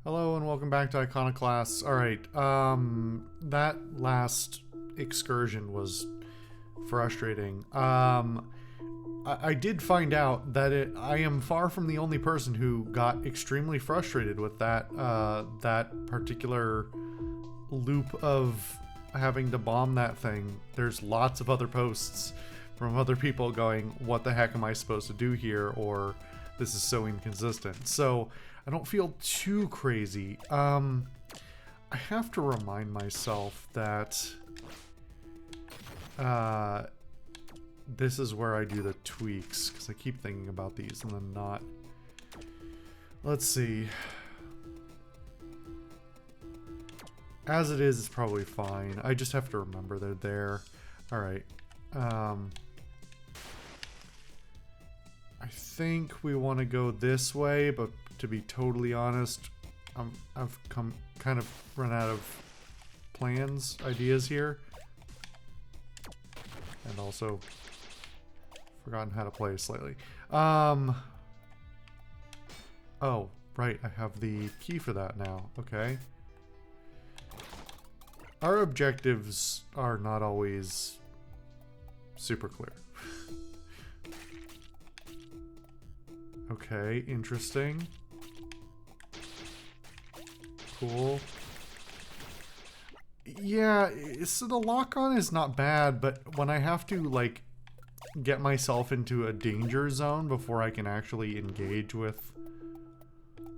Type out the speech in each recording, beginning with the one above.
Hello and welcome back to Iconoclasts. Alright, that last excursion was frustrating. I did find out that I am far from the only person who got extremely frustrated with that particular loop of having to bomb that thing. There's lots of other posts from other people going, what the heck am I supposed to do here? Or this is so inconsistent. So I don't feel too crazy. I have to remind myself that this is where I do the tweaks, because I keep thinking about these and then not. Let's see. As it is, it's probably fine. I just have to remember they're there. Alright. I think we want to go this way, but to be totally honest, I've kind of run out of ideas here. And also forgotten how to play slightly. Oh, right, I have the key for that now. Okay. Our objectives are not always super clear. Okay, interesting. Cool. Yeah, so the lock-on is not bad, but when I have to, like, get myself into a danger zone before I can actually engage with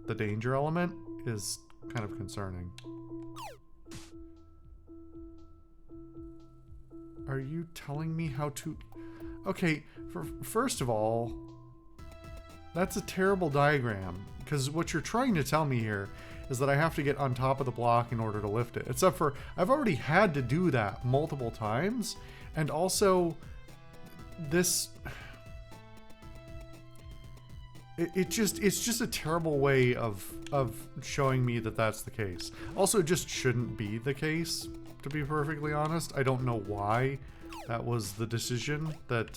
the danger element is kind of concerning. Are you telling me how to... Okay, first of all, that's a terrible diagram, because what you're trying to tell me here is that I have to get on top of the block in order to lift it. Except for, I've already had to do that multiple times, and also, this... it's just a terrible way of showing me that that's the case. Also, it just shouldn't be the case, to be perfectly honest. I don't know why that was the decision that,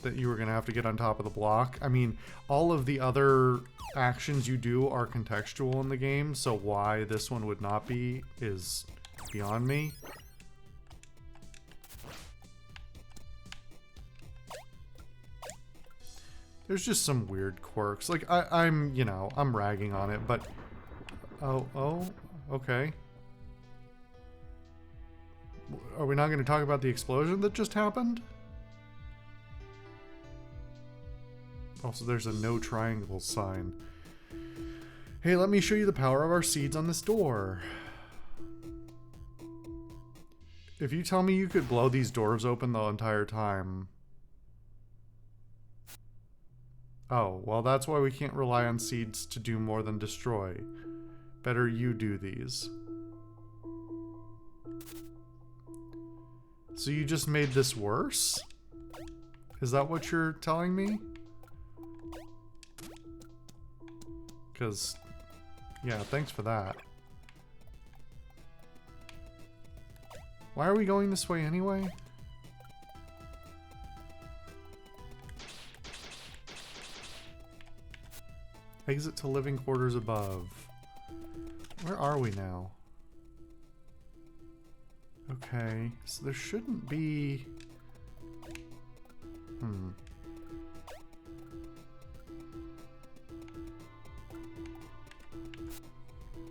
that you were going to have to get on top of the block. I mean, all of the other actions you do are contextual in the game, so why this one would not be is beyond me. There's just some weird quirks. Like, I'm, you know, I'm ragging on it, but... Oh, okay. Are we not going to talk about the explosion that just happened? Also, there's a no triangle sign. Hey, let me show you the power of our seeds on this door. If you tell me you could blow these doors open the entire time... Oh, well, that's why we can't rely on seeds to do more than destroy. Better you do these. So you just made this worse? Is that what you're telling me? Because, yeah, thanks for that. Why are we going this way anyway? Exit to living quarters above. Where are we now? Okay, so there shouldn't be...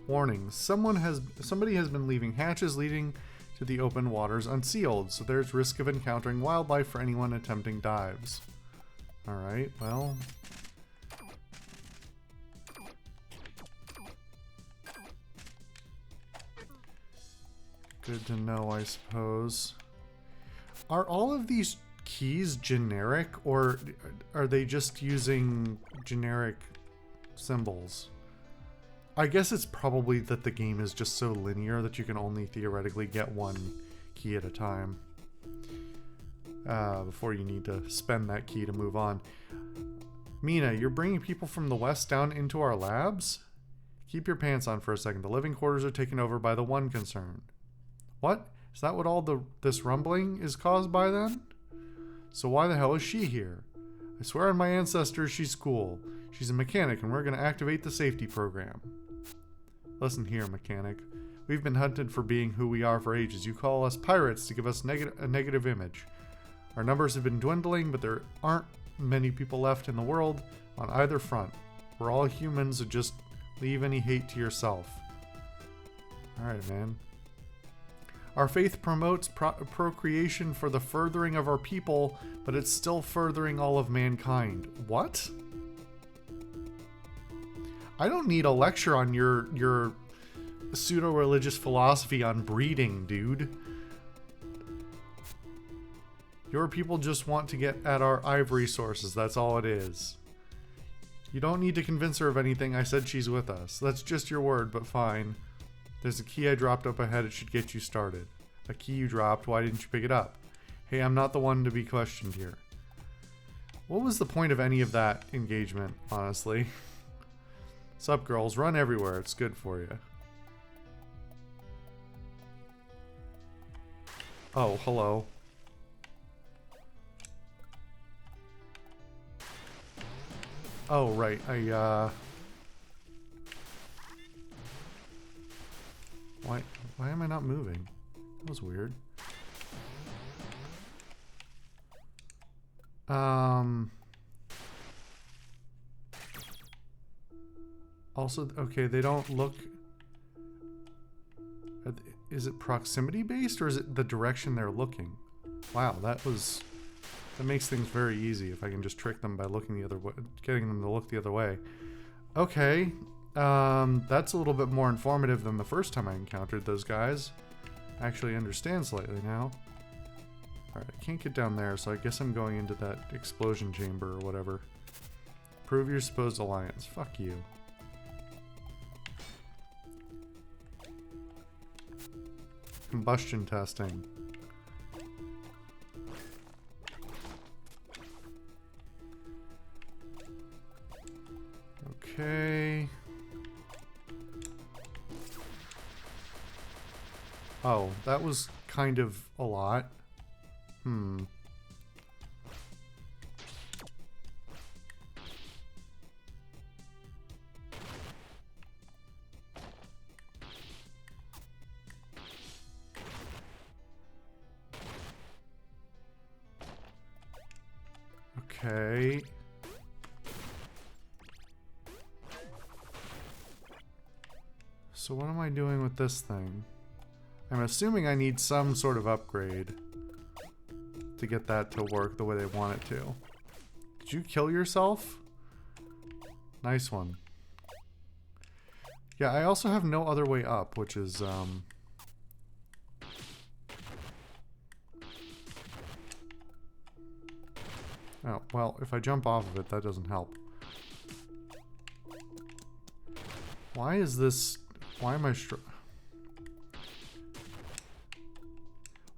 Warning, somebody has been leaving hatches leading to the open waters unsealed, so there's risk of encountering wildlife for anyone attempting dives. Alright, well... Good to know, I suppose. Are all of these keys generic, or are they just using generic symbols? I guess it's probably that the game is just so linear that you can only theoretically get one key at a time. Before you need to spend that key to move on. Mina, you're bringing people from the west down into our labs? Keep your pants on for a second. The living quarters are taken over by the one concern. What? Is that what all this rumbling is caused by then? So why the hell is she here? I swear on my ancestors she's cool. She's a mechanic and we're going to activate the safety program. Listen here, mechanic. We've been hunted for being who we are for ages. You call us pirates to give us a negative image. Our numbers have been dwindling, but there aren't many people left in the world on either front. We're all humans, so just leave any hate to yourself. Alright, man. Our faith promotes procreation for the furthering of our people, but it's still furthering all of mankind. What? I don't need a lecture on your pseudo-religious philosophy on breeding, dude. Your people just want to get at our ivory sources, that's all it is. You don't need to convince her of anything, I said she's with us. That's just your word, but fine. There's a key I dropped up ahead, it should get you started. A key you dropped, why didn't you pick it up? Hey, I'm not the one to be questioned here. What was the point of any of that engagement, honestly? Sup, girls, run everywhere, it's good for you. Oh, hello. Oh, right, Why am I not moving? That was weird. Also, okay, they don't look... Is it proximity based or is it the direction they're looking? Wow, that makes things very easy if I can just trick them by looking the other way, getting them to look the other way. Okay, that's a little bit more informative than the first time I encountered those guys. I actually understand slightly now. Alright, I can't get down there, so I guess I'm going into that explosion chamber or whatever. Prove your supposed alliance. Fuck you. Combustion testing. Okay. Oh, that was kind of a lot. Okay. So what am I doing with this thing? I'm assuming I need some sort of upgrade to get that to work the way they want it to. Did you kill yourself? Nice one. Yeah, I also have no other way up, which is, oh, well, if I jump off of it, that doesn't help. Why is this... Why am I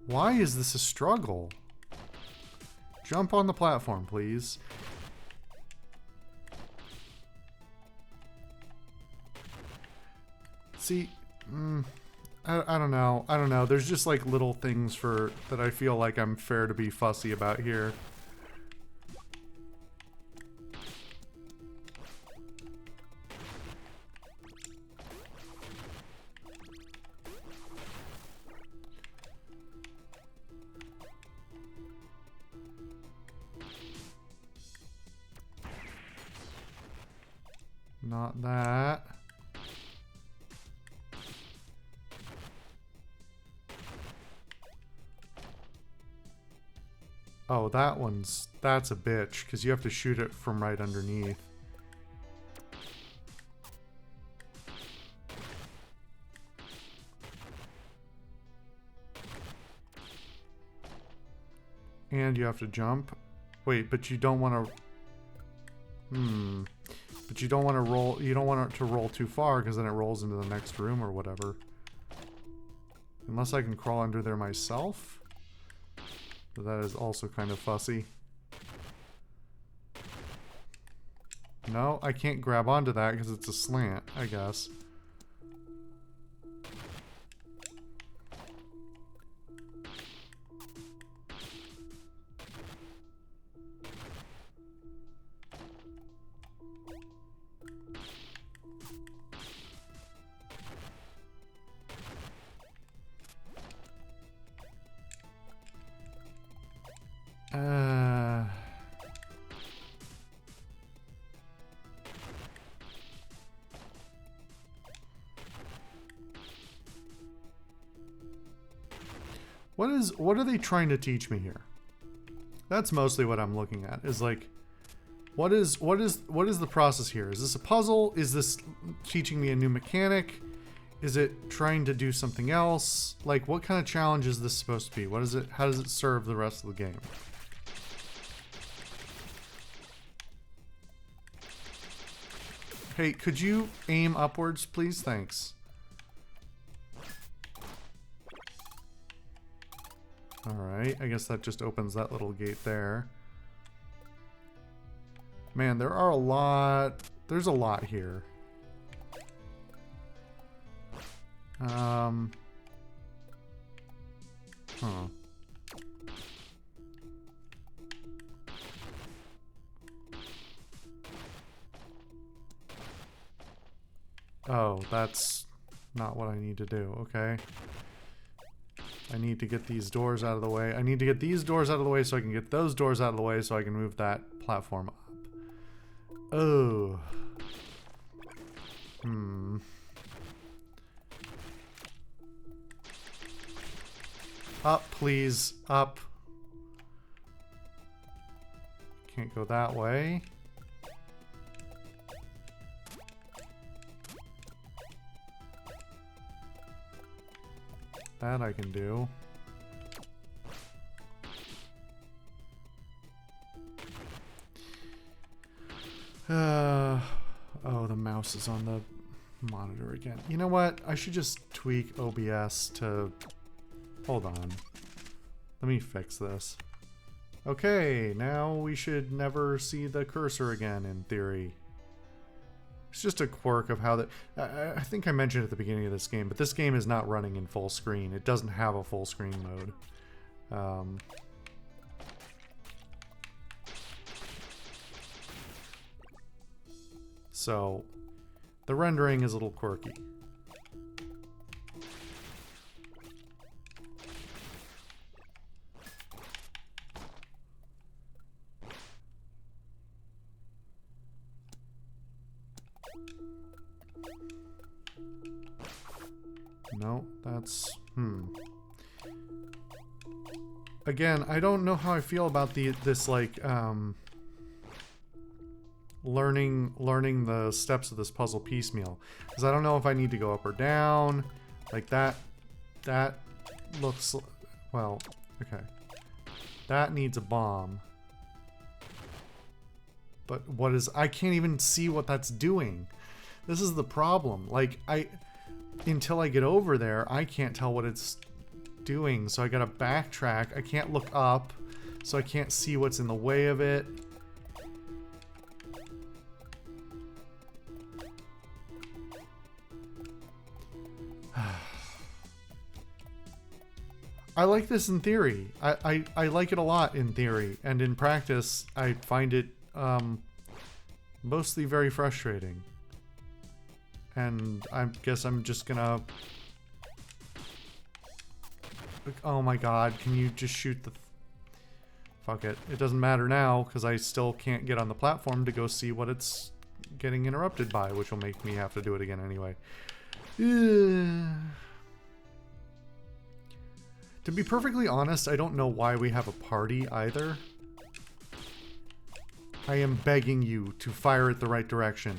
Why is this a struggle? Jump on the platform, please. See, I don't know. I don't know. There's just like little things that I feel like I'm fair to be fussy about here. Not that. Oh, that's a bitch, because you have to shoot it from right underneath. And you have to jump. Wait, but you don't want to... But you don't want to roll... You don't want it to roll too far, because then it rolls into the next room or whatever. Unless I can crawl under there myself. But that is also kind of fussy. No, I can't grab onto that because it's a slant, I guess. What are they trying to teach me here? That's mostly what I'm looking at, is like, what is the process here? Is this a puzzle? Is this teaching me a new mechanic? Is it trying to do something else? Like, what kind of challenge is this supposed to be? What is it? How does it serve the rest of the game? Hey, could you aim upwards, please? Thanks. Alright, I guess that just opens that little gate there. Man, there's a lot here. Huh. Oh, that's not what I need to do. Okay. I need to get these doors out of the way. I need to get these doors out of the way so I can get those doors out of the way so I can move that platform up. Oh. Up, please. Up. Can't go that way. That I can do. Oh, the mouse is on the monitor again. You know what? I should just tweak OBS to... Hold on. Let me fix this. Okay, now we should never see the cursor again, in theory. It's just a quirk of how the... I think I mentioned at the beginning of this game, but this game is not running in full screen. It doesn't have a full screen mode. So, the rendering is a little quirky. No, that's... Again, I don't know how I feel about this like, learning the steps of this puzzle piecemeal. Because I don't know if I need to go up or down. Like that looks... Well, okay. That needs a bomb. But what is... I can't even see what that's doing. This is the problem. Like, until I get over there, I can't tell what it's doing, so I gotta backtrack. I can't look up, so I can't see what's in the way of it. I like this in theory. I like it a lot in theory, and in practice, I find it mostly very frustrating. And I guess I'm just gonna... Oh my god, can you just shoot the... Fuck it. It doesn't matter now, because I still can't get on the platform to go see what it's getting interrupted by, which will make me have to do it again anyway. To be perfectly honest, I don't know why we have a party either. I am begging you to fire it the right direction.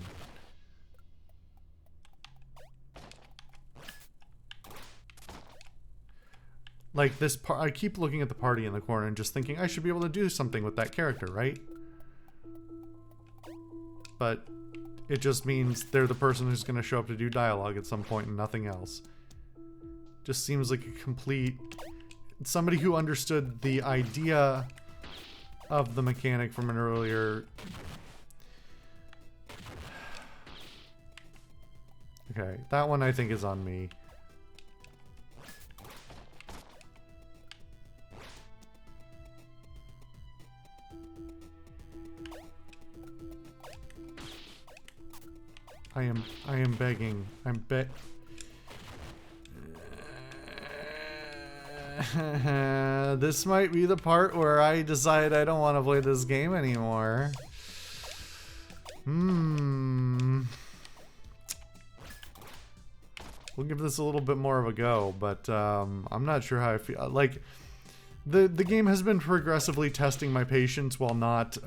Like this part, I keep looking at the party in the corner and just thinking I should be able to do something with that character, right? But it just means they're the person who's going to show up to do dialogue at some point and nothing else. Just seems like a complete... Somebody who understood the idea of the mechanic from an earlier... Okay, that one I think is on me. I am begging. This might be the part where I decide I don't want to play this game anymore. We'll give this a little bit more of a go, but I'm not sure how I feel. Like, the game has been progressively testing my patience while not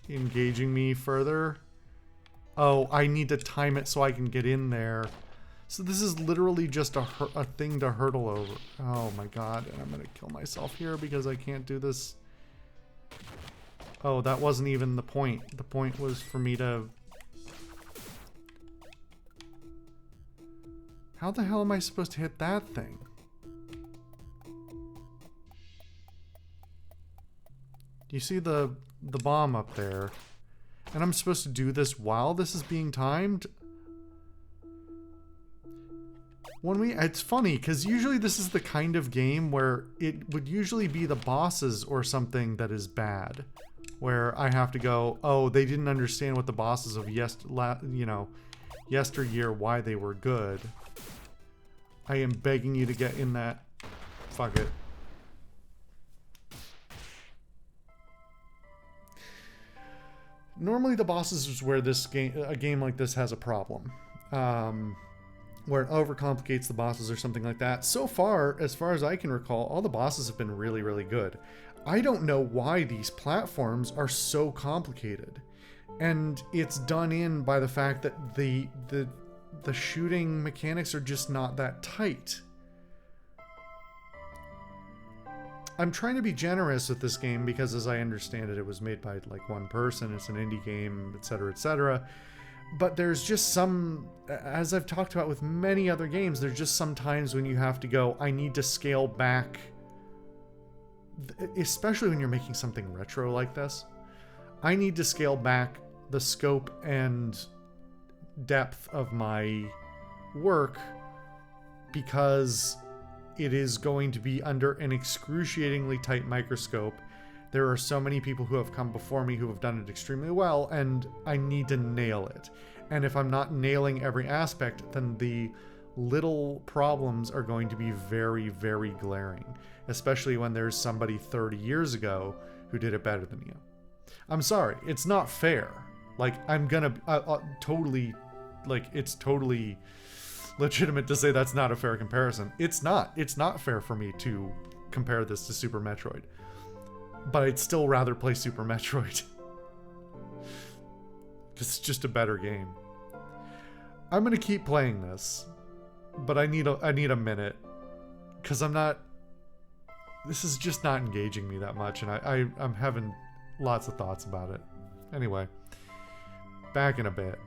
engaging me further. Oh, I need to time it so I can get in there. So this is literally just a thing to hurdle over. Oh my god, and I'm gonna kill myself here because I can't do this. Oh, that wasn't even the point. The point was for me to... How the hell am I supposed to hit that thing? You see the bomb up there? And I'm supposed to do this while this is being timed? It's funny, because usually this is the kind of game where it would usually be the bosses or something that is bad. Where I have to go, oh, they didn't understand what the bosses of yesteryear, why they were good. I am begging you to get in that. Fuck it. Normally the bosses is where a game like this has a problem. Where it overcomplicates the bosses or something like that. So far as I can recall, all the bosses have been really, really good. I don't know why these platforms are so complicated. And it's done in by the fact that the shooting mechanics are just not that tight. I'm trying to be generous with this game because, as I understand it, it was made by like one person, it's an indie game, etc., etc. But there's just some, as I've talked about with many other games, there's just some times when you have to go, I need to scale back, especially when you're making something retro like this. I need to scale back the scope and depth of my work because it is going to be under an excruciatingly tight microscope. There are so many people who have come before me who have done it extremely well, and I need to nail it. And if I'm not nailing every aspect, then the little problems are going to be very, very glaring. Especially when there's somebody 30 years ago who did it better than you. I'm sorry, it's not fair. Like, I'm gonna totally... Like, it's totally legitimate to say that's not a fair comparison. It's not. It's not fair for me to compare this to Super Metroid. But I'd still rather play Super Metroid. Because it's just a better game. I'm gonna keep playing this. But I need a minute. Because I'm not... This is just not engaging me that much. And I'm having lots of thoughts about it. Anyway. Back in a bit.